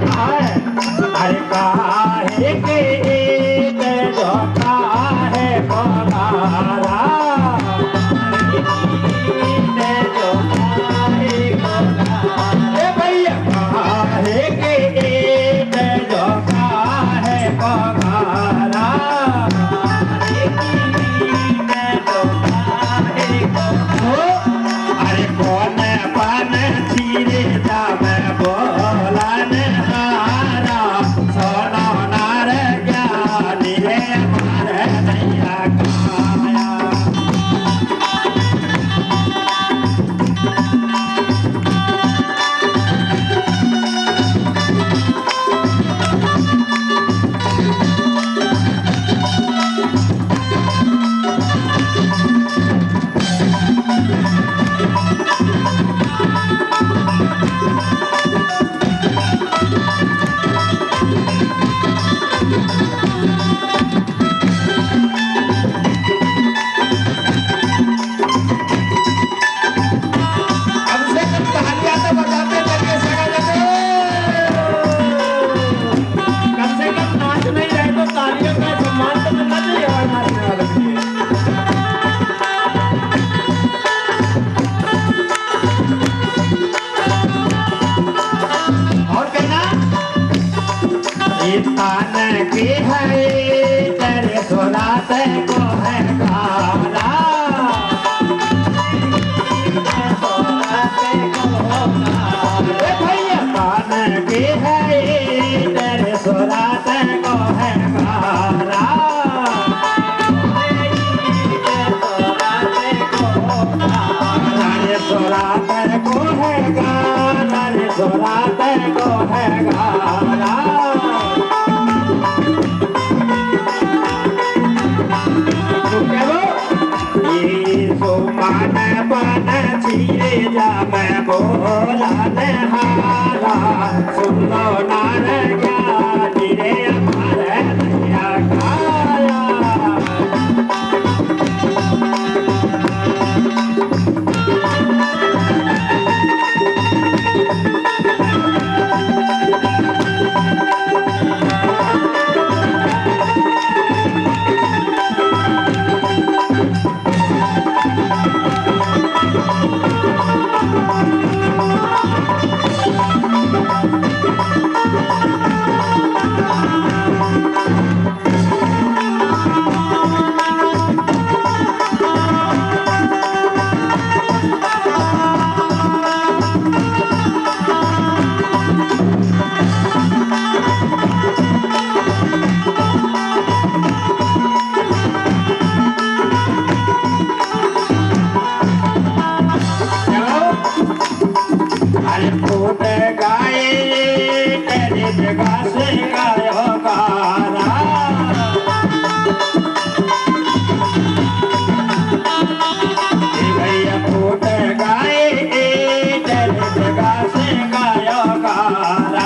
अरे काहे के जो काहे पगारा जो काहे पगारा भैया काहे के जो काहे पगारा अरे कौन पान छीरे जावे बोलन हारा सोना नार ज्ञानी रे मारे नैया काया तान की है तेरे सोनात को है गाना भैया तान की है तेरे सोनात को है गाना सोरात को है गाना सोरात को है गाना मान पान छीरे जावे बोलन हारा सुन लो नार ज्ञानी रे हमारे नैया काया फूट गाए तेरे जगह से गायो गाना भैया फूट गाए तेरे जगह से गायो गाना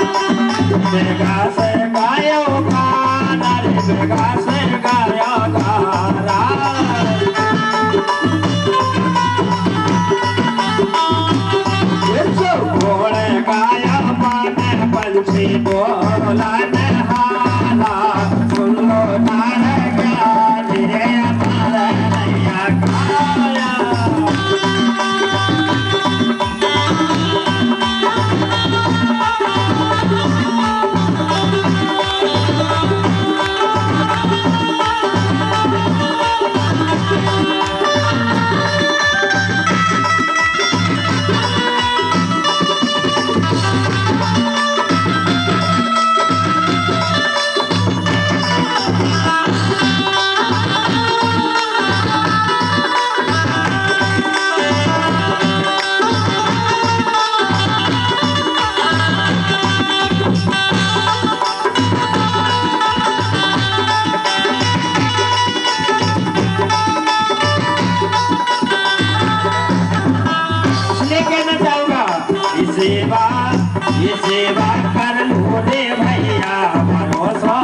जगह से गायो गाना रे जगह से गायो गाना घोड़े गाया पाने पंछी बोलन हारा सुन लो नार ज्ञानी रे हमारे नैया काया ये सेवा कर लो रे भैया भरोसा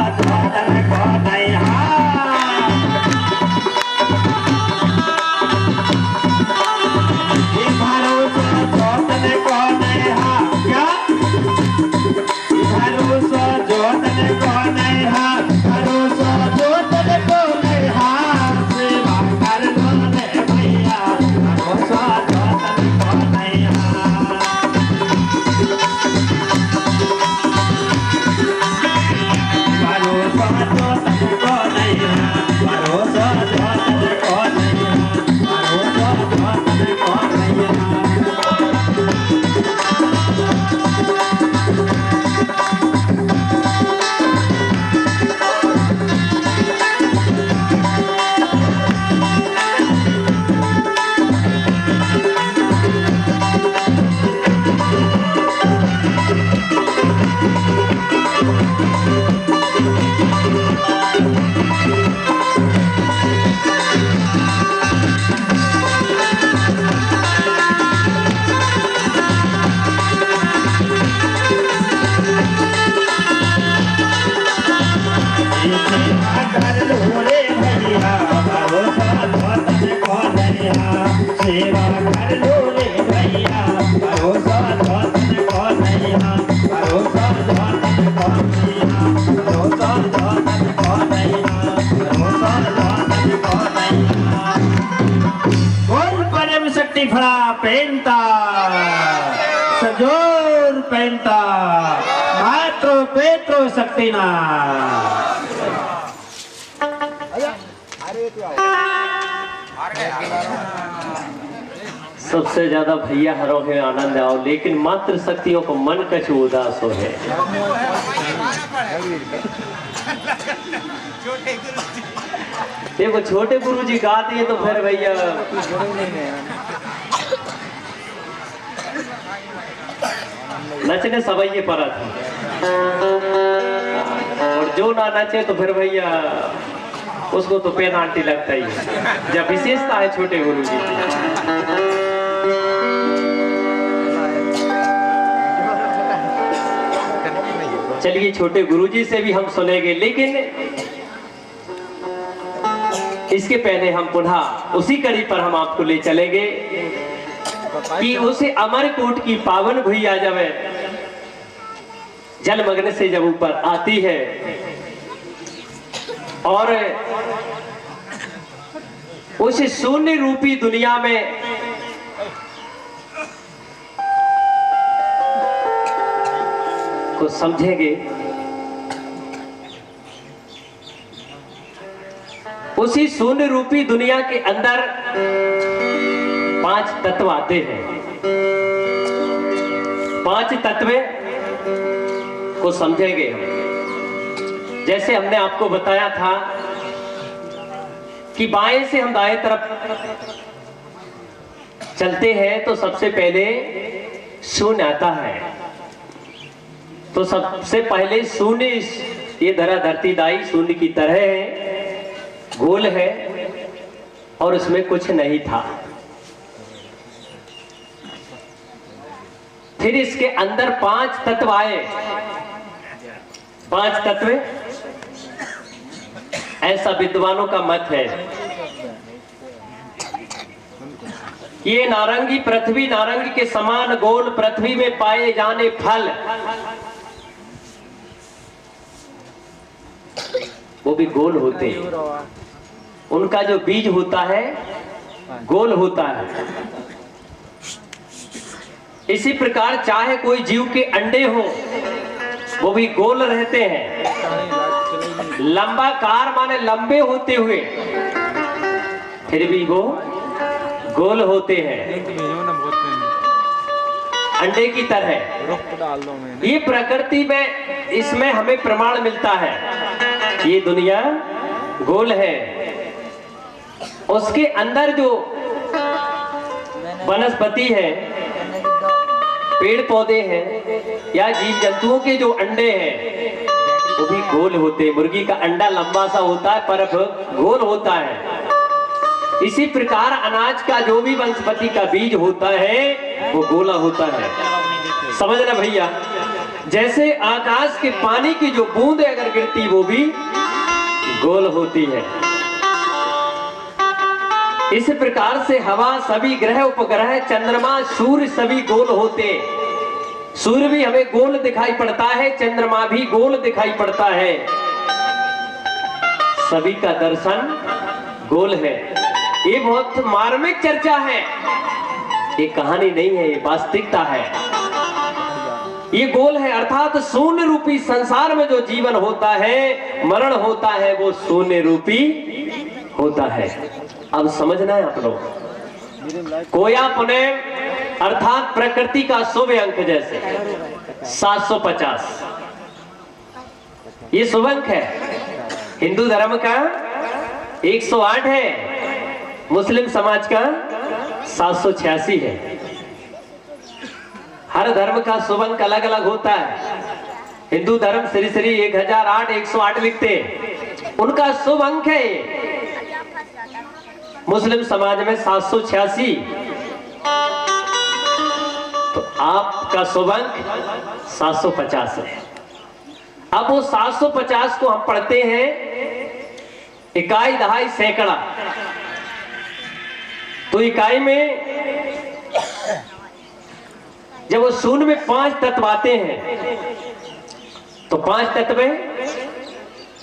पेंता सजोर पेंता मात्रो पेत्रो शक्तिना। सबसे ज्यादा भैया हरो है आनंद आओ, लेकिन मात्र शक्तियों को मन कछु उदास हो है। देखो छोटे गुरु जी गा दिए तो फिर भैया नचने सवैये पर था, और जो ना नचे तो फिर भैया उसको तो पेनाल्टी लगता ही है। जब विशेषता है छोटे गुरु जी की। चलिए छोटे गुरुजी से भी हम सुनेंगे, लेकिन इसके पहले हम पुनः उसी कड़ी पर हम आपको ले चलेंगे कि उसे अमरकोट की पावन भुइया जब जलमग्न से जब ऊपर आती है और उस शून्य रूपी दुनिया में को समझेंगे, उसी शून्य रूपी दुनिया के अंदर 5 तत्व आते हैं। 5 तत्व को समझेंगे हम। जैसे हमने आपको बताया था कि बाएं से हम दाएं तरफ चलते हैं तो सबसे पहले शून्य आता है। तो सबसे पहले शून्य, ये धरा धरती दाई शून्य की तरह है, गोल है और उसमें कुछ नहीं था। फिर इसके अंदर 5 तत्व आए। 5 तत्व ऐसा विद्वानों का मत है। ये नारंगी पृथ्वी, नारंगी के समान गोल पृथ्वी में पाए जाने फल वो भी गोल होते हैं। उनका जो बीज होता है गोल होता है। इसी प्रकार चाहे कोई जीव के अंडे हो वो भी गोल रहते हैं। लंबाकार माने लंबे होते हुए फिर भी वो गोल होते हैं, अंडे की तरह। ये प्रकृति में इसमें हमें प्रमाण मिलता है, ये दुनिया गोल है। उसके अंदर जो वनस्पति है, पेड़ पौधे हैं या जीव जंतुओं के जो अंडे हैं वो भी गोल होते हैं। मुर्गी का अंडा लंबा सा होता है पर गोल होता है। इसी प्रकार अनाज का जो भी वनस्पति का बीज होता है वो गोला होता है। समझना भैया, जैसे आकाश के पानी की जो बूंद अगर गिरती वो भी गोल होती है। इस प्रकार से हवा, सभी ग्रह उपग्रह, चंद्रमा, सूर्य सभी गोल होते। सूर्य भी हमें गोल दिखाई पड़ता है, चंद्रमा भी गोल दिखाई पड़ता है। सभी का दर्शन गोल है। ये बहुत मार्मिक चर्चा है, ये कहानी नहीं है, ये वास्तविकता है। ये गोल है, अर्थात शून्य रूपी संसार में जो जीवन होता है, मरण होता है, वो शून्य रूपी होता है। अब समझना है आप लोग। कोया पुनः अर्थात प्रकृति का शुभ अंक, जैसे 750 ये शुभ अंक है। हिंदू धर्म का 108 है, मुस्लिम समाज का 786 है। हर धर्म का शुभ अंक अलग अलग होता है। हिंदू धर्म श्री श्री 1008 108 लिखते हैं, उनका शुभ अंक है। मुस्लिम समाज में 786, तो आपका शुभ अंक 750 है। अब वो 750 को हम पढ़ते हैं इकाई, दहाई, सैकड़ा। तो इकाई में जब वो शून्य में 5 तत्व आते हैं तो 5 तत्व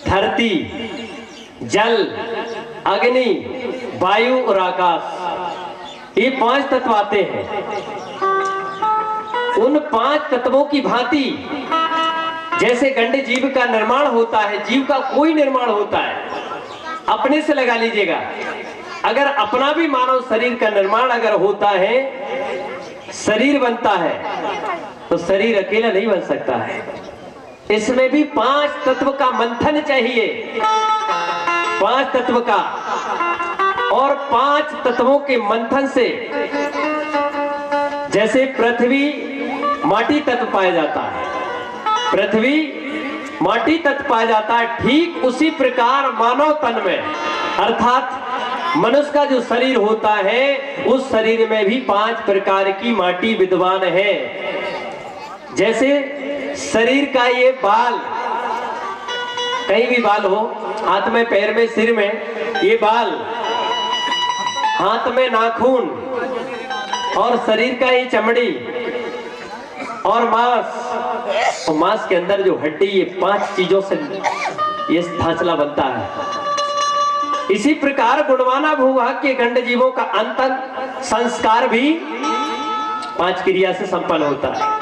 धरती, जल, अग्नि, वायु और आकाश। ये 5 तत्व आते हैं। उन 5 तत्वों की भांति जैसे गंड जीव का निर्माण होता है, जीव का कोई निर्माण होता है, अपने से लगा लीजिएगा, अगर अपना भी मानव शरीर का निर्माण अगर होता है, शरीर बनता है, तो शरीर अकेला नहीं बन सकता है। इसमें भी 5 तत्व का मंथन चाहिए, 5 तत्व का, और 5 तत्वों के मंथन से जैसे पृथ्वी माटी तत्व पाया जाता है, पृथ्वी माटी तत्व पाया जाता है, ठीक उसी प्रकार मानव तन में अर्थात मनुष्य का जो शरीर होता है, उस शरीर में भी 5 प्रकार की माटी विद्वान है। जैसे शरीर का ये बाल, कहीं भी बाल हो, हाथ में, पैर में, सिर में ये बाल, हाथ में नाखून, और शरीर का ये चमड़ी और मांस, और मांस के अंदर जो हड्डी, ये 5 चीजों से ये ढांचला बनता है। इसी प्रकार गुणवाना भूभाग के गंड जीवों का अंतन संस्कार भी 5 क्रिया से संपन्न होता है।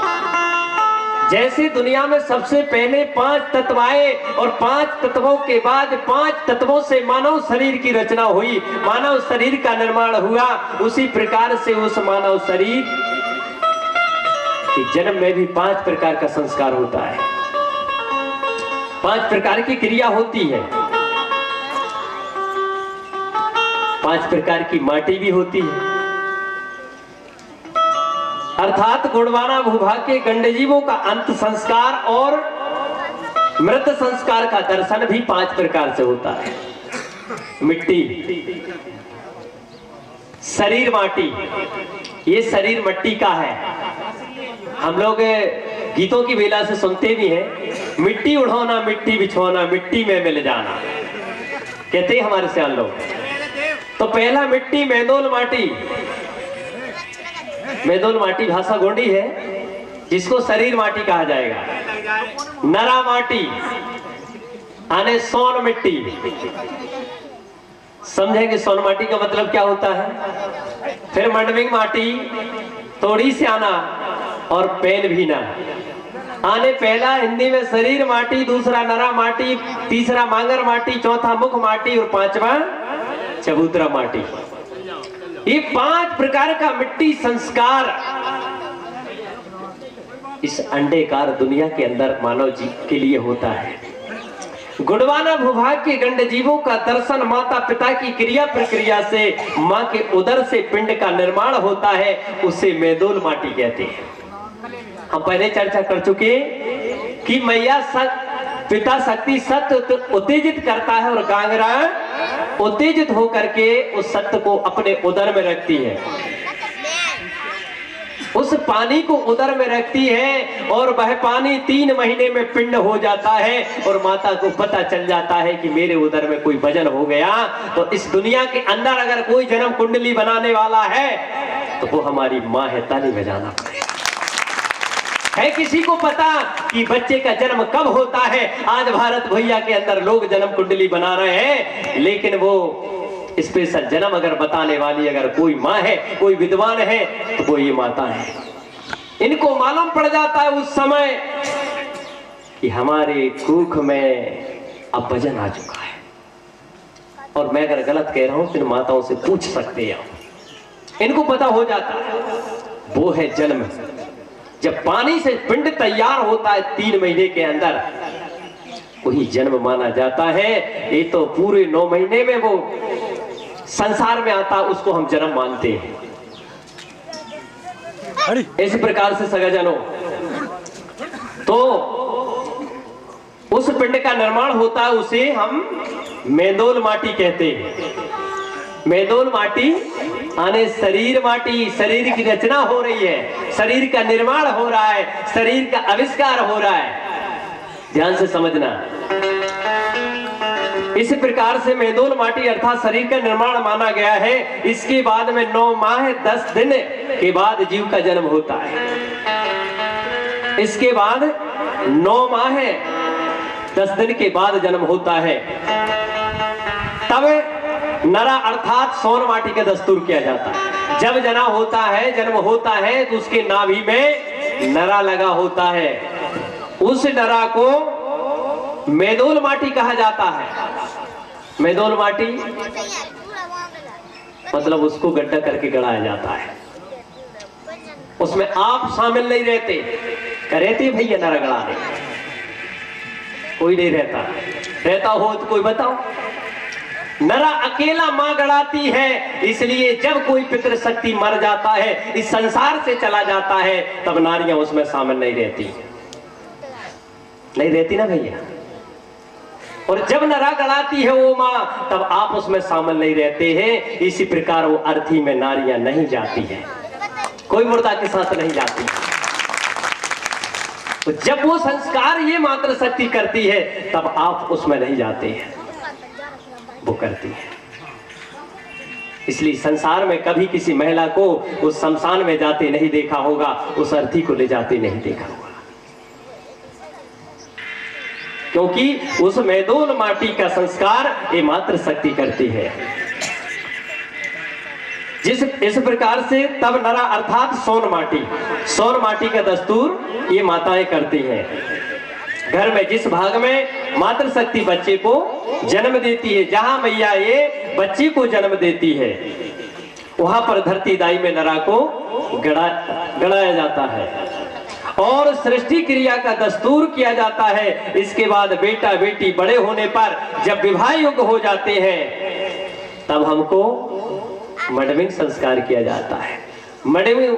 जैसे दुनिया में सबसे पहले 5 तत्व आए और 5 तत्वों के बाद 5 तत्वों से मानव शरीर की रचना हुई, मानव शरीर का निर्माण हुआ, उसी प्रकार से उस मानव शरीर के जन्म में भी 5 प्रकार का संस्कार होता है, 5 प्रकार की क्रिया होती है, 5 प्रकार की माटी भी होती है। अर्थात गुणवाना भूभाग के गंडजीवों का अंत संस्कार और मृत संस्कार का दर्शन भी 5 प्रकार से होता है। मिट्टी, शरीर माटी, ये शरीर मिट्टी का है। हम लोग गीतों की बेला से सुनते भी हैं, मिट्टी उड़ाना मिट्टी बिछोना मिट्टी में मिल जाना, कहते हैं हमारे सियान लोग। तो पहला मिट्टी मेदोल माटी, मेदोल माटी भाषा गोंडी है, जिसको शरीर माटी कहा जाएगा। नरा माटी आने सोन मिट्टी, समझेंगे सोन माटी का मतलब क्या होता है। फिर मंडविंग माटी, तोड़ी से आना और पेन भी ना आने, पहला हिंदी में शरीर माटी, दूसरा नरा माटी, तीसरा मांगर माटी, चौथा मुख माटी और 5वां चबूतरा माटी। ये 5 प्रकार का मिट्टी संस्कार इस अंडेकार दुनिया के अंदर मानव जीव के लिए होता है। गुणवाना भूभाग के गंड जीवों का दर्शन माता पिता की क्रिया प्रक्रिया से मां के उदर से पिंड का निर्माण होता है, उसे मेदोल माटी कहते हैं। हम पहले चर्चा कर चुके कि मैया पिता शक्ति सत्य उत्तेजित करता है और गांगरा उत्तेजित होकर के उस सत्य को अपने उदर में रखती है, उस पानी को उदर में रखती है, और वह पानी 3 महीने में पिंड हो जाता है और माता को पता चल जाता है कि मेरे उदर में कोई वजन हो गया। तो इस दुनिया के अंदर अगर कोई जन्म कुंडली बनाने वाला है तो वो हमारी माँ है। ताली बजाना है। किसी को पता कि बच्चे का जन्म कब होता है? आज भारत भैया के अंदर लोग जन्म कुंडली बना रहे हैं, लेकिन वो स्पेशल जन्म अगर बताने वाली अगर कोई माँ है, कोई विद्वान है, तो वो ये माता है। इनको मालूम पड़ जाता है उस समय कि हमारे कुख में अब वजन आ चुका है। और मैं अगर गलत कह रहा हूं तो इन माताओं से पूछ सकते हैं, इनको पता हो जाता है। वो है जन्म। जब पानी से पिंड तैयार होता है 3 महीने के अंदर, वही जन्म माना जाता है। ये तो पूरे 9 महीने में वो संसार में आता, उसको हम जन्म मानते हैं। इसी प्रकार से सगाजनों, तो उस पिंड का निर्माण होता है, उसे हम मेदोल माटी कहते हैं। मेदोल माटी आने शरीर माटी, शरीर की रचना हो रही है, शरीर का निर्माण हो रहा है, शरीर का आविष्कार हो रहा है। ध्यान से समझना। इस प्रकार से मेदोल माटी अर्थात शरीर का निर्माण माना गया है। इसके बाद में 9 माह 10 दिन के बाद जीव का जन्म होता है। इसके बाद 9 माह 10 दिन के बाद जन्म होता है। तब नरा अर्थात सोन माटी का दस्तूर किया जाता है। जब जना होता है, जन्म होता है, तो उसके नाभि में नरा लगा होता है। उस नरा को मेदोल माटी कहा जाता है। मेदोल माटी मतलब उसको गड्ढा करके गड़ाया जाता है। उसमें आप शामिल नहीं रहते, रहते भैया नरा गड़ाने, कोई नहीं रहता। रहता हो तो कोई बताओ। नरा अकेला मां गड़ाती है, इसलिए जब कोई पितृशक्ति मर जाता है, इस संसार से चला जाता है, तब नारियां उसमें शामिल नहीं रहती, नहीं रहती ना भैया। और जब नरा गड़ाती है वो मां, तब आप उसमें शामिल नहीं रहते हैं। इसी प्रकार वो अर्थी में नारियां नहीं जाती है, कोई मुर्दा के साथ नहीं जाती। तो जब वो संस्कार ये मात्र शक्ति करती है, तब आप उसमें नहीं जाते हैं, वो करती है। इसलिए संसार में कभी किसी महिला को उस शमशान में जाते नहीं देखा होगा, उस अर्थी को ले जाते नहीं देखा होगा, क्योंकि उस मेदोल माटी का संस्कार ये मात्र शक्ति करती है। इस प्रकार से तब नरा अर्थात सोन माटी का दस्तूर ये माताएं करती हैं। घर में जिस भाग में मातृ शक्ति बच्चे को जन्म देती है, जहां मैया ये बच्चे को जन्म देती है, वहां पर धरती दाई में नरा को गड़ाया जाता है और सृष्टि क्रिया का दस्तूर किया जाता है। इसके बाद बेटा बेटी बड़े होने पर जब विवाह योग्य हो जाते हैं, तब हमको मडविंग संस्कार किया जाता है। मडविंग,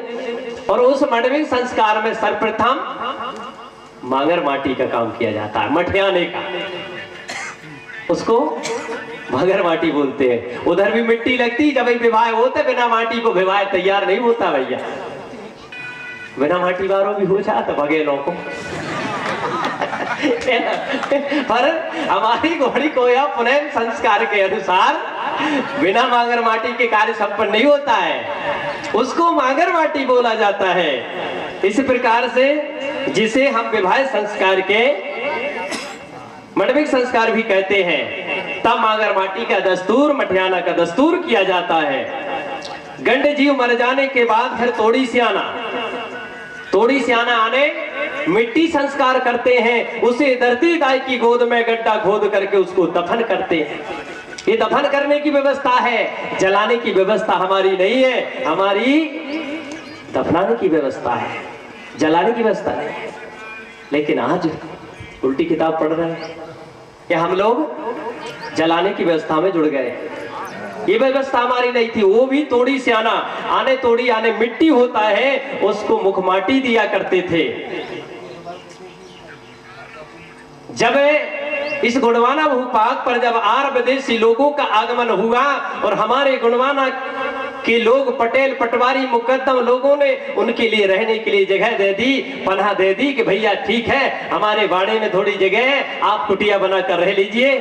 और उस मडविंग संस्कार में सर्वप्रथम मांगर माटी का काम किया जाता है, मठियाने का, उसको मांगर माटी बोलते हैं। उधर भी मिट्टी लगती, जब विवाह होते बिना माटी को विवाह तैयार नहीं होता भैया, बिना माटी बारों भी हो जाता भगेलों को। पर हमारी घोड़ी को या पुनः संस्कार के अनुसार बिना मांगर माटी के कार्य संपन्न नहीं होता है, उसको मांगर माटी बोला जाता है। इस प्रकार से जिसे हम विवाह संस्कार के मडविक संस्कार भी कहते हैं, तब मांगर माटी का दस्तूर, मठियाना का दस्तूर किया जाता है। गंड जीव मर जाने के बाद फिर तोड़ी सियाना आने मिट्टी संस्कार करते हैं, उसे धरती दाई की गोद में गड्ढा खोद करके उसको दफन करते हैं। ये दफन करने की व्यवस्था है, जलाने की व्यवस्था हमारी नहीं है, हमारी दफनाने की व्यवस्था है, जलाने की व्यवस्था नहीं है। लेकिन आज उल्टी किताब पढ़ रहे हैं कि हम लोग जलाने की व्यवस्था में जुड़ गए। ये व्यवस्था हमारी नहीं थी। वो भी तोड़ी सियाना आने, तोड़ी आने मिट्टी होता है, उसको मुख माटी दिया करते थे। जब इस गुणवाना भूभाग पर जब आर विदेशी लोगों का आगमन हुआ और हमारे गुणवाना के लोग, पटेल पटवारी मुकद्दम लोगों ने उनके लिए रहने के लिए जगह दे दी, पनाह दे दी कि भैया ठीक है, हमारे बाड़े में थोड़ी जगह है, आप कुटिया बनाकर रह लीजिए।